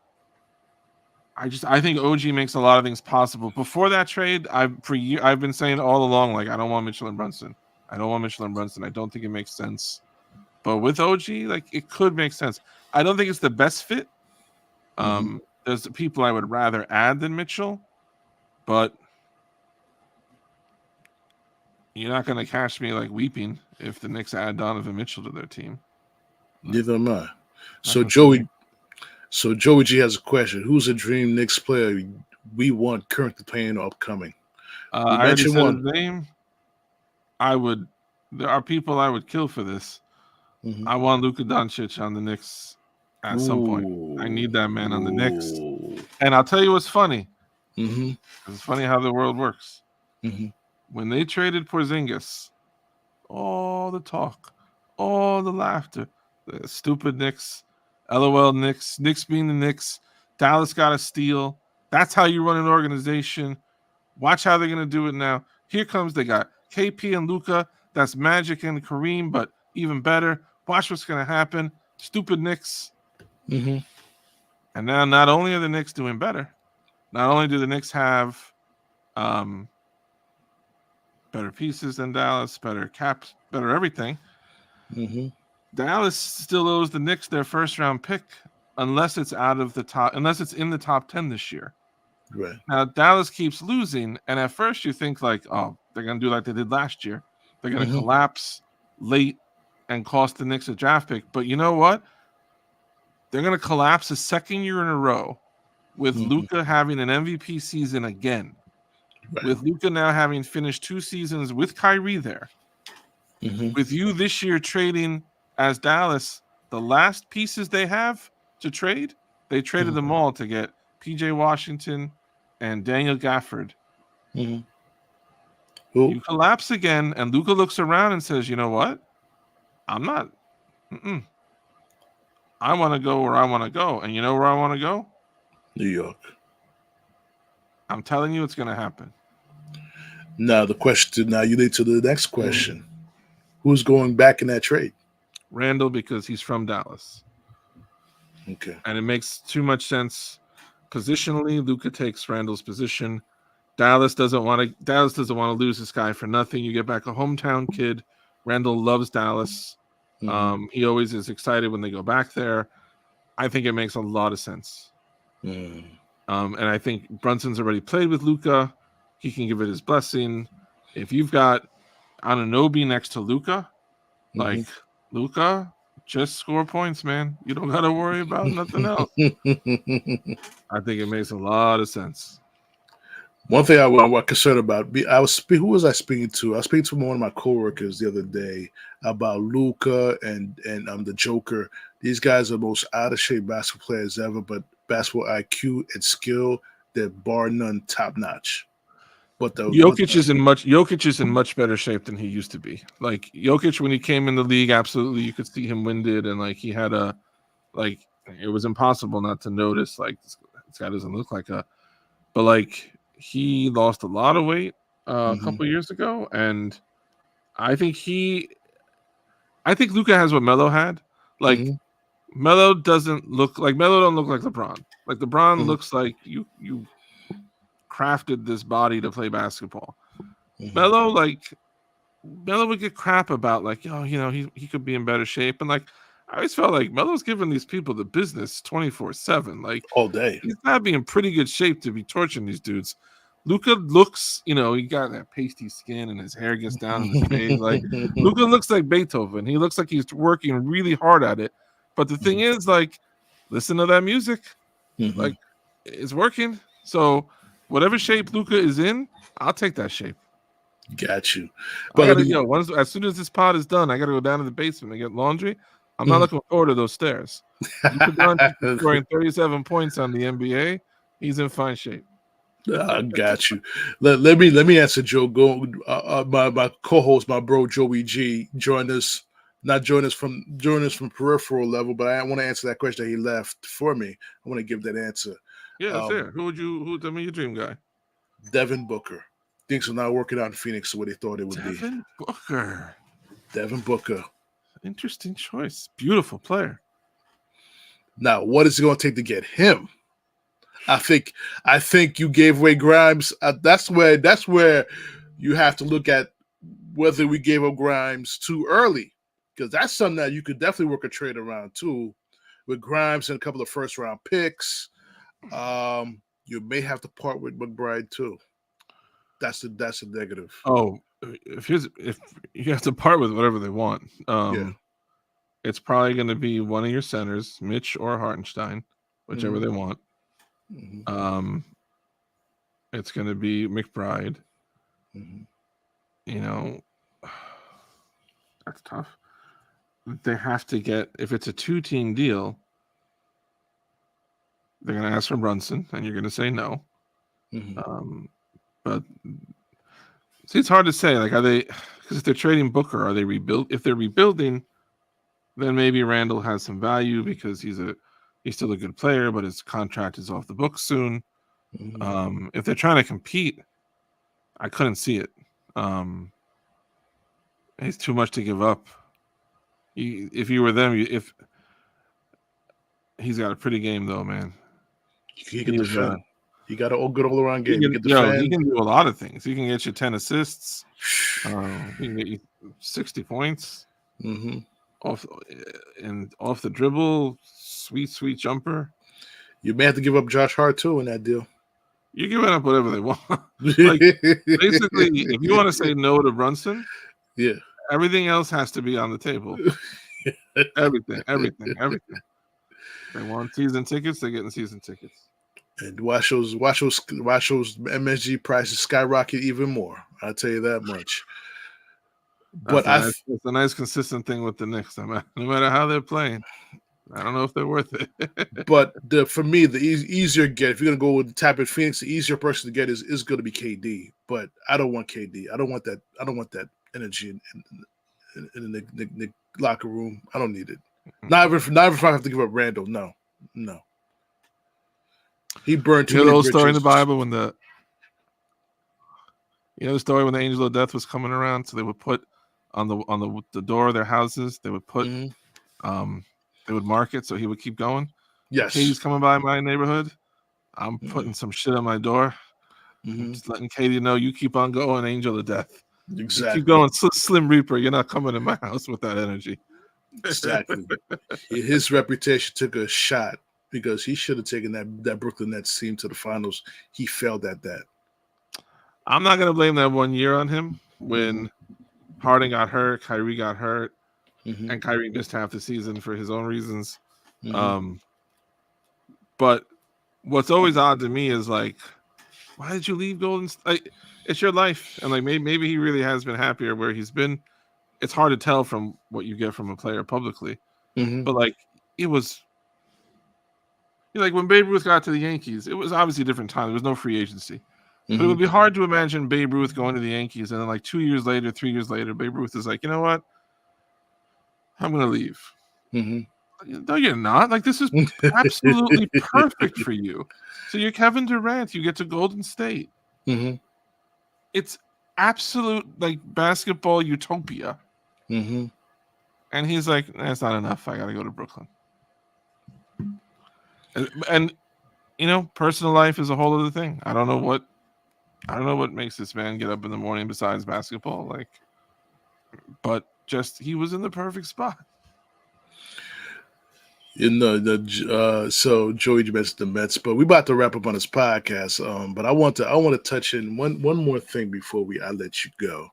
I think OG makes a lot of things possible. Before that trade, I've been saying all along, like, I don't want Mitchell and Brunson. I don't think it makes sense. But with OG, like, it could make sense. I don't think it's the best fit. There's people I would rather add than Mitchell, but you're not going to catch me, like, weeping if the Knicks add Donovan Mitchell to their team. Neither am I. So Joey G has a question. Who's a dream Knicks player we want currently playing or upcoming? I already said his name. There are people I would kill for this. I want Luka Doncic on the Knicks at some point. I need that man on the Knicks. And I'll tell you what's funny. It's funny how the world works. When they traded Porzingis, all the talk, all the laughter, the stupid Knicks, LOL Knicks being the Knicks, Dallas got a steal. That's how you run an organization. Watch how they're going to do it now. Here comes, they got KP and Luka. That's Magic and Kareem, but even better. Watch what's going to happen. Stupid Knicks. And now not only are the Knicks doing better, not only do the Knicks have better pieces than Dallas, better caps, better everything. Dallas still owes the Knicks their first round pick unless it's in the top 10 this year. Right. Now Dallas keeps losing, and at first you think, like, oh, they're gonna do like they did last year. They're gonna collapse late and cost the Knicks a draft pick. But you know what? They're gonna collapse a second year in a row with Luka having an MVP season again. Right. With Luka now having finished 2 seasons with Kyrie there. With you this year trading as Dallas, the last pieces they have to trade, they traded them all to get PJ Washington and Daniel Gafford. You collapse again, and Luka looks around and says, you know what? I'm not. I want to go where I want to go. And you know where I want to go? New York. I'm telling you it's going to happen. Now the question. Now you lead to the next question: who's going back in that trade? Randall, because he's from Dallas. Okay. And it makes too much sense positionally. Luka takes Randall's position. Dallas doesn't want to lose this guy for nothing. You get back a hometown kid. Randall loves Dallas. He always is excited when they go back there. I think it makes a lot of sense. And I think Brunson's already played with Luka. He can give it his blessing. If you've got Anunoby next to Luka, like Luka, just score points, man. You don't got to worry about nothing else. I think it makes a lot of sense. One thing I was concerned about, who was I speaking to? I was speaking to one of my coworkers the other day about Luka and the Joker. These guys are the most out of shape basketball players ever, but basketball IQ and skill, they're bar none top notch. But Jokic is in much better shape than he used to be. Like Jokic, when he came in the league, absolutely you could see him winded, and like he had it was impossible not to notice like this guy doesn't look like but like he lost a lot of weight a couple years ago, and I think Luka has what Melo had. Like Melo don't look like LeBron. Like LeBron looks like you crafted this body to play basketball. Melo would get crap about like, he could be in better shape, and like I always felt like Melo's giving these people the business 24/7, like all day. He's got to be in pretty good shape to be torching these dudes. Luka looks, he got that pasty skin and his hair gets down in his face. Like Luka looks like Beethoven. He looks like he's working really hard at it. But the thing is, like, listen to that music. Like, it's working. So whatever shape Luka is in, I'll take that shape. Got you. But as soon as this pod is done, I got to go down to the basement and get laundry. I'm not looking forward to those stairs. Luka Doncic scoring 37 points on the NBA. He's in fine shape. I got you. Let me answer Joe. My co-host, my bro Joey G, join us from peripheral level, but I want to answer that question that he left for me. I want to give that answer. Yeah, fair. Who tell me your dream guy? Devin Booker. Things are not working out in Phoenix the way they thought it would be. Devin Booker. Interesting choice. Beautiful player. Now, what is it going to take to get him? I think you gave away Grimes. That's where you have to look at whether we gave up Grimes too early, because that's something that you could definitely work a trade around too, with Grimes and a couple of first round picks. You may have to part with McBride too. That's a negative. Oh, if you have to part with whatever they want, it's probably going to be one of your centers, Mitch or Hartenstein, whichever they want. It's going to be McBride. That's tough. They have to get, if it's a 2-team deal, they're going to ask for Brunson, and you're going to say no. But see, it's hard to say. Like, are they? Because if they're trading Booker, are they rebuild? If they're rebuilding, then maybe Randall has some value because he's still a good player, but his contract is off the books soon. If they're trying to compete, I couldn't see it. It's too much to give up. If you were them, if he's got a pretty game though, man. He can defend. He got a good all-around game. He can do a lot of things. He can get you 10 assists. He can get you 60 points. Off the dribble, sweet jumper. You may have to give up Josh Hart too in that deal. You're giving up whatever they want. Like, basically, if you want to say no to Brunson, everything else has to be on the table. Everything. They want season tickets, they're getting season tickets. And watch those MSG prices skyrocket even more. I'll tell you that much. But it's a nice consistent thing with the Knicks. No matter how they're playing, I don't know if they're worth it. But for me, the easier get, if you're gonna go with tap at Phoenix, the easier person to get is going to be KD. But I don't want KD. I don't want that energy in the locker room. I don't need it. Not even if I have to give up Randall. No. He burned too many bridges. The old story in the Bible when You know the story when the angel of death was coming around, so they would put on the door of their houses. They would put they would mark it so he would keep going. Yes. Katie's coming by my neighborhood. I'm putting some shit on my door. Just letting Katie know you keep on going, angel of death. Exactly. You keep going, Slim Reaper. You're not coming in my house with that energy. Exactly. His reputation took a shot because he should have taken that Brooklyn Nets team to the finals. He failed at that. I'm not going to blame that 1 year on him when Harden got hurt, Kyrie got hurt, and Kyrie missed half the season for his own reasons. But what's always odd to me is like, why did you leave Golden State? Like, it's your life, and like maybe he really has been happier where he's been. It's hard to tell from what you get from a player publicly, but like it was, like when Babe Ruth got to the Yankees, it was obviously a different time. There was no free agency, but it would be hard to imagine Babe Ruth going to the Yankees and then like 2 years later, 3 years later, Babe Ruth is like, you know what, I'm gonna leave. No, you're not. Like, this is absolutely perfect for you. So you're Kevin Durant. You get to Golden State. It's absolute like basketball utopia. And he's like, that's not enough. I got to go to Brooklyn. And you know, personal life is a whole other thing. I don't know what makes this man get up in the morning besides basketball. Like, but just he was in the perfect spot. You know, so Joey mentioned the Mets, but we about to wrap up on this podcast. But I want to touch in one more thing before I let you go.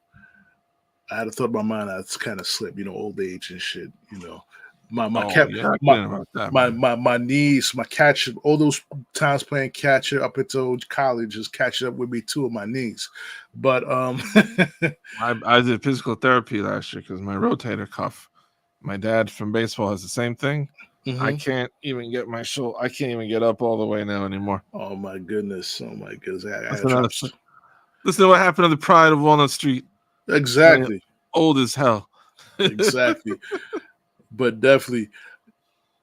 I had a thought in my mind. I kind of slipped, you know, old age and shit. You know, my knees, my catcher, all those times playing catcher up until college is catching up with me too with my knees. But I did physical therapy last year because my rotator cuff. My dad from baseball has the same thing. I can't even get my shoulder. I can't even get up all the way now anymore. Oh my goodness! Listen to what happened on the Pride of Walnut Street. Exactly. Old as hell. Exactly. But definitely,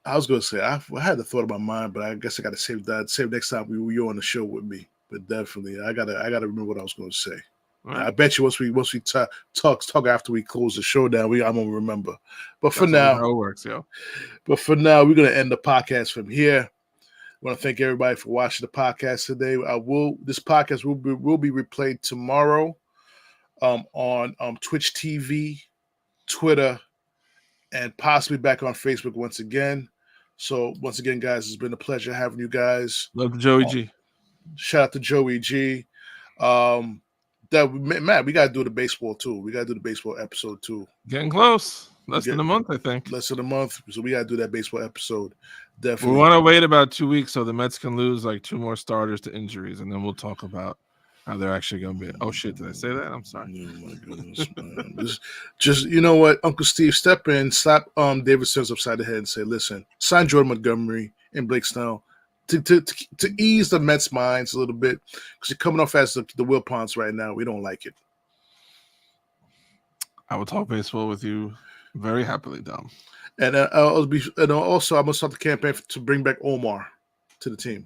I was going to say I had the thought in my mind, but I guess I got to save that. Save next time you're on the show with me. But definitely, I gotta remember what I was going to say. Right. I bet you once we talk after we close the show down, I'm gonna remember. But for now, how it works, yo. But for now, we're gonna end the podcast from here. I want to thank everybody for watching the podcast today. This podcast will be replayed tomorrow on Twitch TV, Twitter, and possibly back on Facebook once again. So once again, guys, it's been a pleasure having you guys. Love Joey G. Shout out to Joey G. Matt, we gotta do the baseball too. We gotta do the baseball episode too. Getting close. Less than a month, I think. Less than a month. So we gotta do that baseball episode. Definitely. We want to wait about 2 weeks so the Mets can lose like 2 more starters to injuries, and then we'll talk about how they're actually gonna be. Oh shit, did I say that? I'm sorry. Oh my goodness, man. just you know what, Uncle Steve, step in, slap David Stearns upside the head and say, listen, sign Jordan Montgomery and Blake Snell. To ease the Mets' minds a little bit, because you're coming off as the Wilpons right now. We don't like it. I will talk baseball with you very happily, Dom. And also, I'm gonna start the campaign to bring back Omar to the team.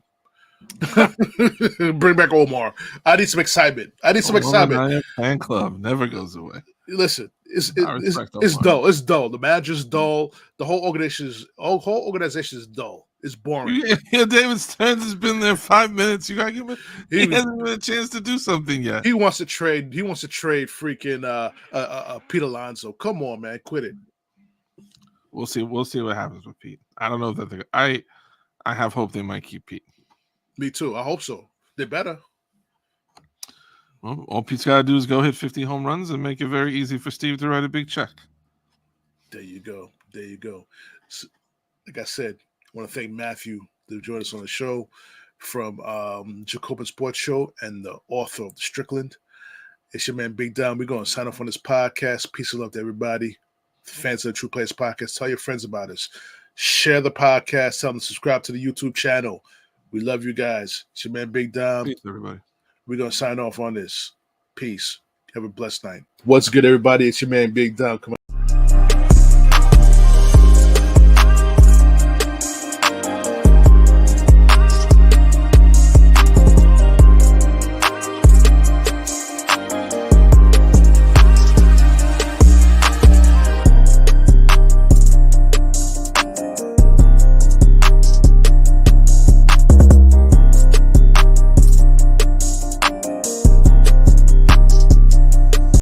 Bring back Omar. I need some excitement. Fan club never goes away. Listen, it's dull. It's dull. The manager's dull. The whole organization is dull. It's boring. Yeah, David Stearns has been there 5 minutes. You gotta give him. He hasn't had a chance to do something yet. He wants to trade. Freaking Pete Alonso. Come on, man, quit it. We'll see what happens with Pete. I don't know that I have hope they might keep Pete. Me too. I hope so. They better. Well, all Pete's got to do is go hit 50 home runs and make it very easy for Steve to write a big check. There you go. So, like I said, I want to thank Matthew to join us on the show from Jacobin Sports Show and the author of Strickland. It's your man, Big Dom. We're going to sign off on this podcast. Peace and love to everybody. Fans of the True Players Podcast. Tell your friends about us. Share the podcast. Tell them to subscribe to the YouTube channel. We love you guys. It's your man, Big Dom. Peace, everybody. We're going to sign off on this. Peace. Have a blessed night. What's good, everybody? It's your man, Big Dom. Come on.